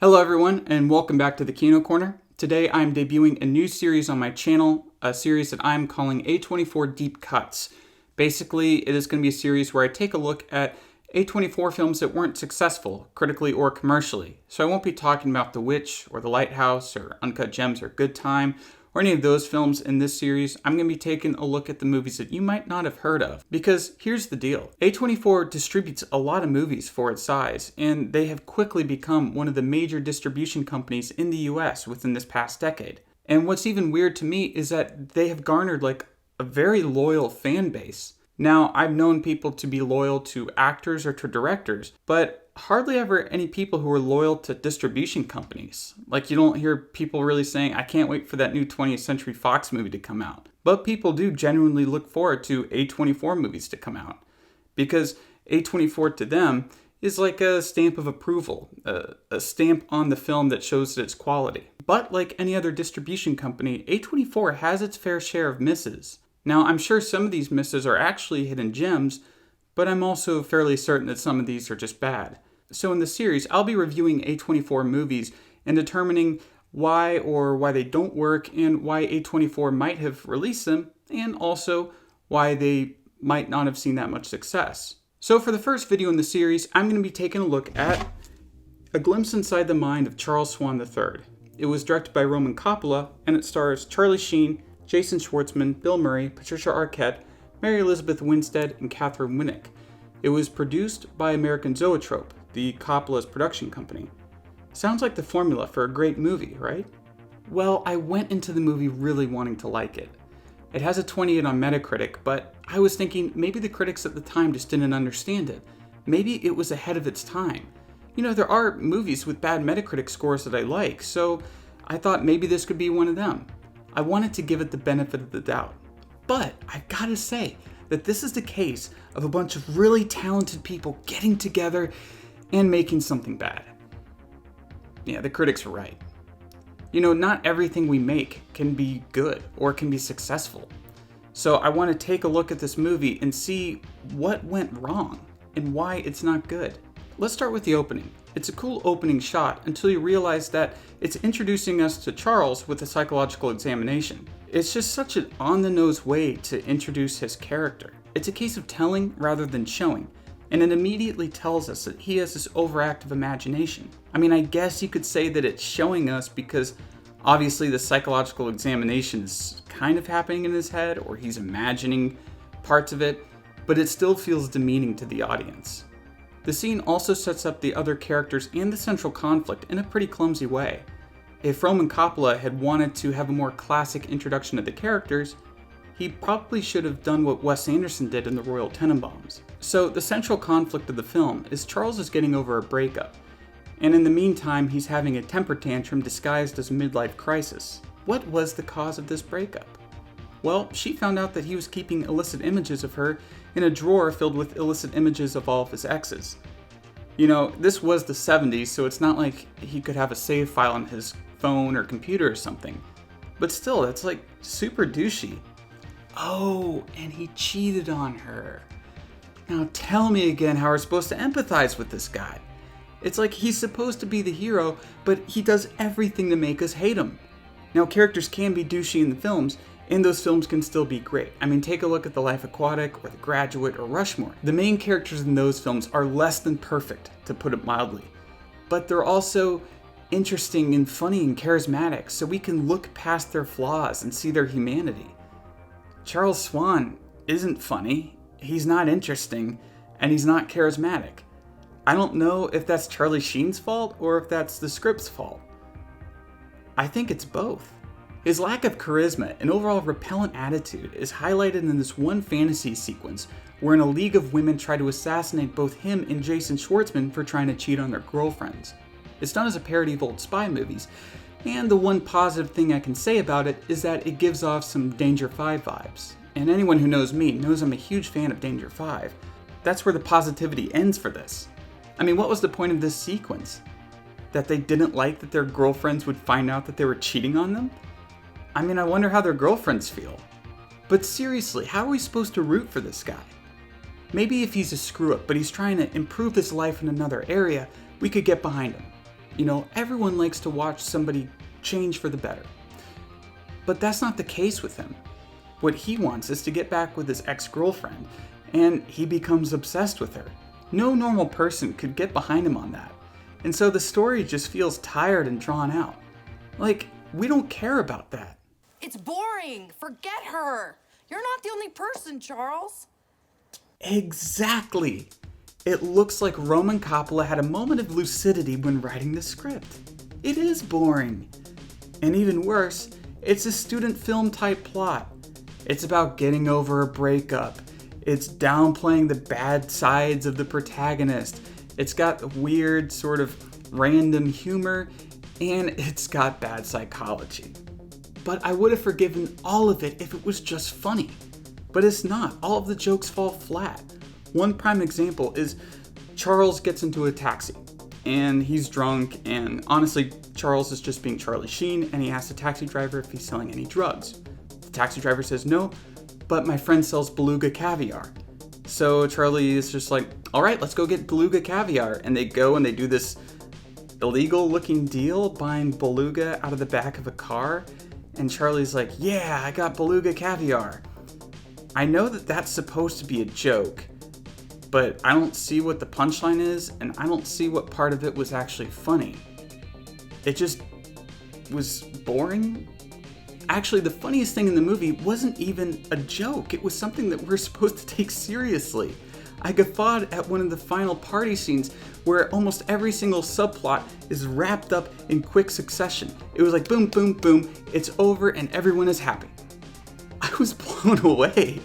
Hello everyone, and welcome back to the Kino Corner. Today I'm debuting a new series on my channel, a series that I'm calling A24 Deep Cuts. Basically, it is going to be a series where I take a look at A24 films that weren't successful, critically or commercially. So I won't be talking about The Witch, or The Lighthouse, or Uncut Gems, or Good Time, or any of those films in this series. I'm going to be taking a look at the movies that you might not have heard of. Because here's the deal. A24 distributes a lot of movies for its size, and they have quickly become one of the major distribution companies in the US within this past decade. And what's even weird to me is that they have garnered a very loyal fan base. Now, I've known people to be loyal to actors or to directors, but hardly ever any people who are loyal to distribution companies. You don't hear people really saying, I can't wait for that new 20th Century Fox movie to come out. But people do genuinely look forward to A24 movies to come out. Because A24 to them is like a stamp of approval, a stamp on the film that shows its quality. But like any other distribution company, A24 has its fair share of misses. Now, I'm sure some of these misses are actually hidden gems, but I'm also fairly certain that some of these are just bad. So in the series, I'll be reviewing A24 movies and determining why they don't work and why A24 might have released them, and also why they might not have seen that much success. So for the first video in the series, I'm going to be taking a look at A Glimpse Inside the Mind of Charles Swan III. It was directed by Roman Coppola, and it stars Charlie Sheen, Jason Schwartzman, Bill Murray, Patricia Arquette, Mary Elizabeth Winstead, and Catherine Winnick. It was produced by American Zoetrope, the Coppola's production company. Sounds like the formula for a great movie, right? Well, I went into the movie really wanting to like it. It has a 28 on Metacritic, but I was thinking maybe the critics at the time just didn't understand it. Maybe it was ahead of its time. You know, there are movies with bad Metacritic scores that I like, so I thought maybe this could be one of them. I wanted to give it the benefit of the doubt. But I've got to say that this is the case of a bunch of really talented people getting together and making something bad. Yeah, the critics are right. You know, not everything we make can be good or can be successful. So I want to take a look at this movie and see what went wrong and why it's not good. Let's start with the opening. It's a cool opening shot until you realize that it's introducing us to Charles with a psychological examination. It's just such an on-the-nose way to introduce his character. It's a case of telling rather than showing, and it immediately tells us that he has this overactive imagination. I mean, I guess you could say that it's showing us because obviously the psychological examination is kind of happening in his head, or he's imagining parts of it, but it still feels demeaning to the audience. The scene also sets up the other characters and the central conflict in a pretty clumsy way. If Roman Coppola had wanted to have a more classic introduction of the characters, he probably should have done what Wes Anderson did in The Royal Tenenbaums. So the central conflict of the film is Charles is getting over a breakup, and in the meantime he's having a temper tantrum disguised as a midlife crisis. What was the cause of this breakup? Well, she found out that he was keeping illicit images of her in a drawer filled with illicit images of all of his exes. You know, this was the 70s, so it's not like he could have a save file on his phone or computer or something. But still, that's super douchey. Oh, and he cheated on her. Now tell me again how we're supposed to empathize with this guy. It's like he's supposed to be the hero, but he does everything to make us hate him. Now, characters can be douchey in the films, and those films can still be great. I mean, take a look at The Life Aquatic, or The Graduate, or Rushmore. The main characters in those films are less than perfect, to put it mildly. But they're also interesting and funny and charismatic, so we can look past their flaws and see their humanity. Charles Swan isn't funny, he's not interesting, and he's not charismatic. I don't know if that's Charlie Sheen's fault or if that's the script's fault. I think it's both. His lack of charisma and overall repellent attitude is highlighted in this one fantasy sequence wherein a league of women try to assassinate both him and Jason Schwartzman for trying to cheat on their girlfriends. It's done as a parody of old spy movies, and the one positive thing I can say about it is that it gives off some Danger 5 vibes. And anyone who knows me knows I'm a huge fan of Danger 5. That's where the positivity ends for this. I mean, what was the point of this sequence? That they didn't like that their girlfriends would find out that they were cheating on them? I mean, I wonder how their girlfriends feel. But seriously, how are we supposed to root for this guy? Maybe if he's a screw-up, but he's trying to improve his life in another area, we could get behind him. You know, everyone likes to watch somebody change for the better. But that's not the case with him. What he wants is to get back with his ex-girlfriend, and he becomes obsessed with her. No normal person could get behind him on that. And so the story just feels tired and drawn out. Like, we don't care about that. It's boring. Forget her. You're not the only person, Charles. Exactly. It looks like Roman Coppola had a moment of lucidity when writing the script. It is boring. And even worse, it's a student film type plot. It's about getting over a breakup. It's downplaying the bad sides of the protagonist. It's got weird, sort of random humor, and it's got bad psychology. But I would have forgiven all of it if it was just funny. But it's not. All of the jokes fall flat. One prime example is Charles gets into a taxi, and he's drunk, and honestly, Charles is just being Charlie Sheen, and he asks the taxi driver if he's selling any drugs. The taxi driver says no, but my friend sells beluga caviar. So Charlie is just like, all right, let's go get beluga caviar. And they go and they do this illegal looking deal buying beluga out of the back of a car. And Charlie's like, yeah, I got beluga caviar. I know that that's supposed to be a joke, but I don't see what the punchline is, and I don't see what part of it was actually funny. It just was boring. Actually, the funniest thing in the movie wasn't even a joke. It was something that we're supposed to take seriously. I guffawed at one of the final party scenes where almost every single subplot is wrapped up in quick succession. It was like boom, boom, boom, it's over and everyone is happy. I was blown away.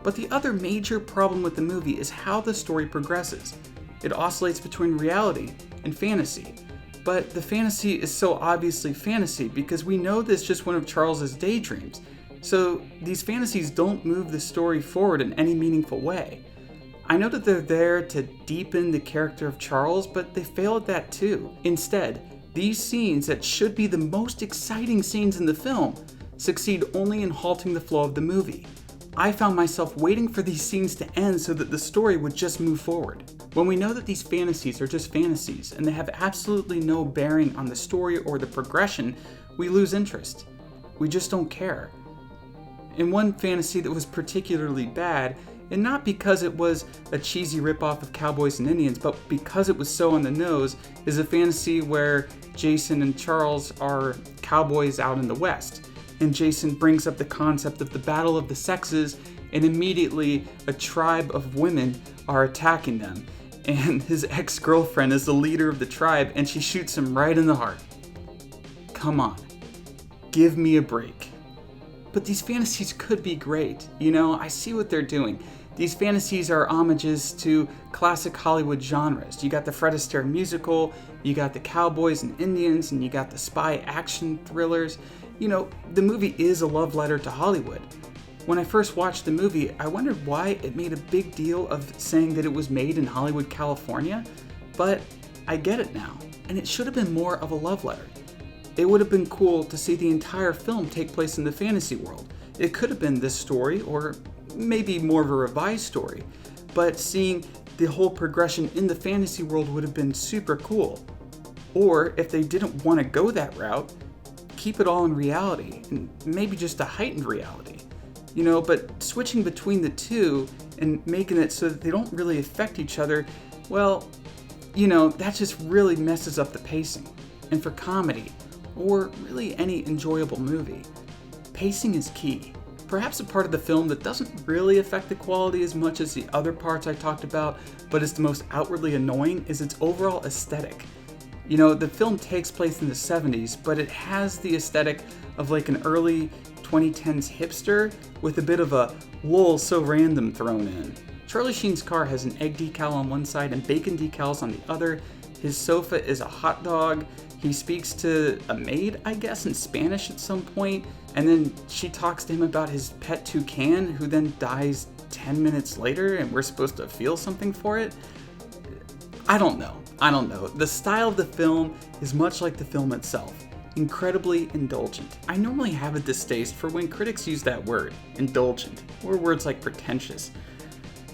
But the other major problem with the movie is how the story progresses. It oscillates between reality and fantasy. But the fantasy is so obviously fantasy because we know this is just one of Charles's daydreams. So these fantasies don't move the story forward in any meaningful way. I know that they're there to deepen the character of Charles, but they fail at that too. Instead, these scenes that should be the most exciting scenes in the film succeed only in halting the flow of the movie. I found myself waiting for these scenes to end so that the story would just move forward. When we know that these fantasies are just fantasies and they have absolutely no bearing on the story or the progression, we lose interest. We just don't care. In one fantasy that was particularly bad, and not because it was a cheesy ripoff of Cowboys and Indians, but because it was so on the nose, is a fantasy where Jason and Charles are cowboys out in the West. And Jason brings up the concept of the battle of the sexes, and immediately a tribe of women are attacking them. And his ex-girlfriend is the leader of the tribe, and she shoots him right in the heart. Come on, give me a break. But these fantasies could be great. You know, I see what they're doing. These fantasies are homages to classic Hollywood genres. You got the Fred Astaire musical, you got the Cowboys and Indians, and you got the spy action thrillers. You know, the movie is a love letter to Hollywood. When I first watched the movie, I wondered why it made a big deal of saying that it was made in Hollywood, California, but I get it now, and it should have been more of a love letter. It would have been cool to see the entire film take place in the fantasy world. It could have been this story, or maybe more of a revised story, but seeing the whole progression in the fantasy world would have been super cool. Or if they didn't want to go that route, keep it all in reality, and maybe just a heightened reality. You know, but switching between the two and making it so that they don't really affect each other, well, you know, that just really messes up the pacing. And for comedy, or really any enjoyable movie, pacing is key. Perhaps a part of the film that doesn't really affect the quality as much as the other parts I talked about, but is the most outwardly annoying, is its overall aesthetic. You know, the film takes place in the 70s, but it has the aesthetic of like an early 2010s hipster with a bit of a lol so random thrown in. Charlie Sheen's car has an egg decal on one side and bacon decals on the other. His sofa is a hot dog. He speaks to a maid, I guess, in Spanish at some point, and then she talks to him about his pet toucan, who then dies 10 minutes later, and we're supposed to feel something for it. I don't know. The style of the film is much like the film itself. Incredibly indulgent. I normally have a distaste for when critics use that word, indulgent, or words like pretentious.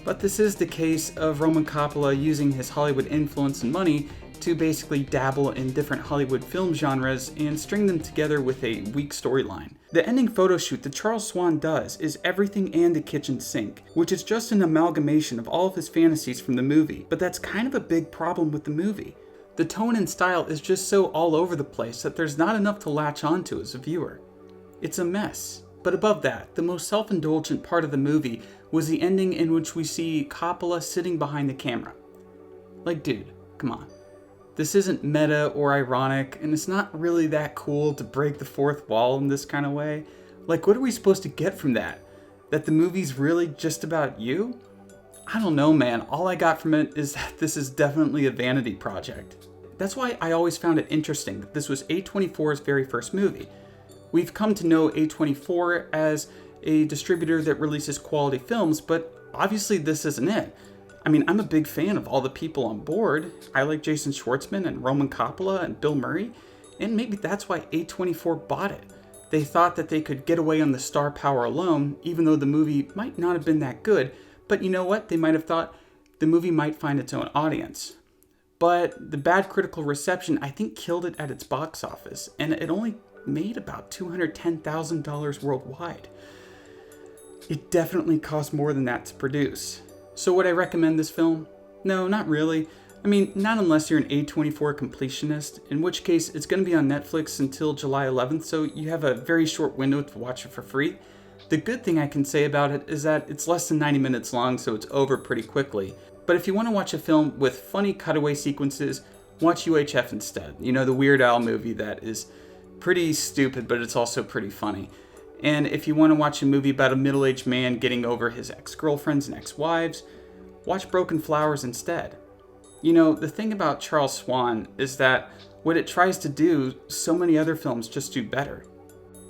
But this is the case of Roman Coppola using his Hollywood influence and money to basically dabble in different Hollywood film genres and string them together with a weak storyline. The ending photo shoot that Charles Swan does is everything and the kitchen sink, which is just an amalgamation of all of his fantasies from the movie, but that's kind of a big problem with the movie. The tone and style is just so all over the place that there's not enough to latch onto as a viewer. It's a mess. But above that, the most self-indulgent part of the movie was the ending in which we see Coppola sitting behind the camera. Like, dude, come on. This isn't meta or ironic, and it's not really that cool to break the fourth wall in this kind of way. Like, what are we supposed to get from that? That the movie's really just about you? I don't know, man. All I got from it is that this is definitely a vanity project. That's why I always found it interesting that this was A24's very first movie. We've come to know A24 as a distributor that releases quality films, but obviously this isn't it. I mean, I'm a big fan of all the people on board. I like Jason Schwartzman and Roman Coppola and Bill Murray, and maybe that's why A24 bought it. They thought that they could get away on the star power alone, even though the movie might not have been that good, but you know what? They might have thought the movie might find its own audience. But the bad critical reception, I think, killed it at its box office, and it only made about $210,000 worldwide. It definitely cost more than that to produce. So would I recommend this film? No, not really. I mean, not unless you're an A24 completionist, in which case it's going to be on Netflix until July 11th, so you have a very short window to watch it for free. The good thing I can say about it is that it's less than 90 minutes long, so it's over pretty quickly. But if you want to watch a film with funny cutaway sequences, watch UHF instead. You know, the Weird Al movie that is pretty stupid, but it's also pretty funny. And if you want to watch a movie about a middle-aged man getting over his ex-girlfriends and ex-wives, watch Broken Flowers instead. You know, the thing about Charles Swan is that what it tries to do, so many other films just do better.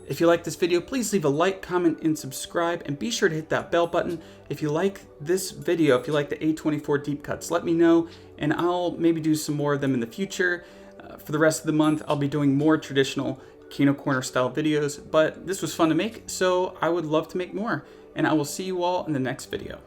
If you like this video, please leave a like, comment, and subscribe, and be sure to hit that bell button. If you like this video, if you like the A24 deep cuts, let me know, and I'll maybe do some more of them in the future. For the rest of the month, I'll be doing more traditional Kino Corner style videos, but this was fun to make, so I would love to make more, and I will see you all in the next video.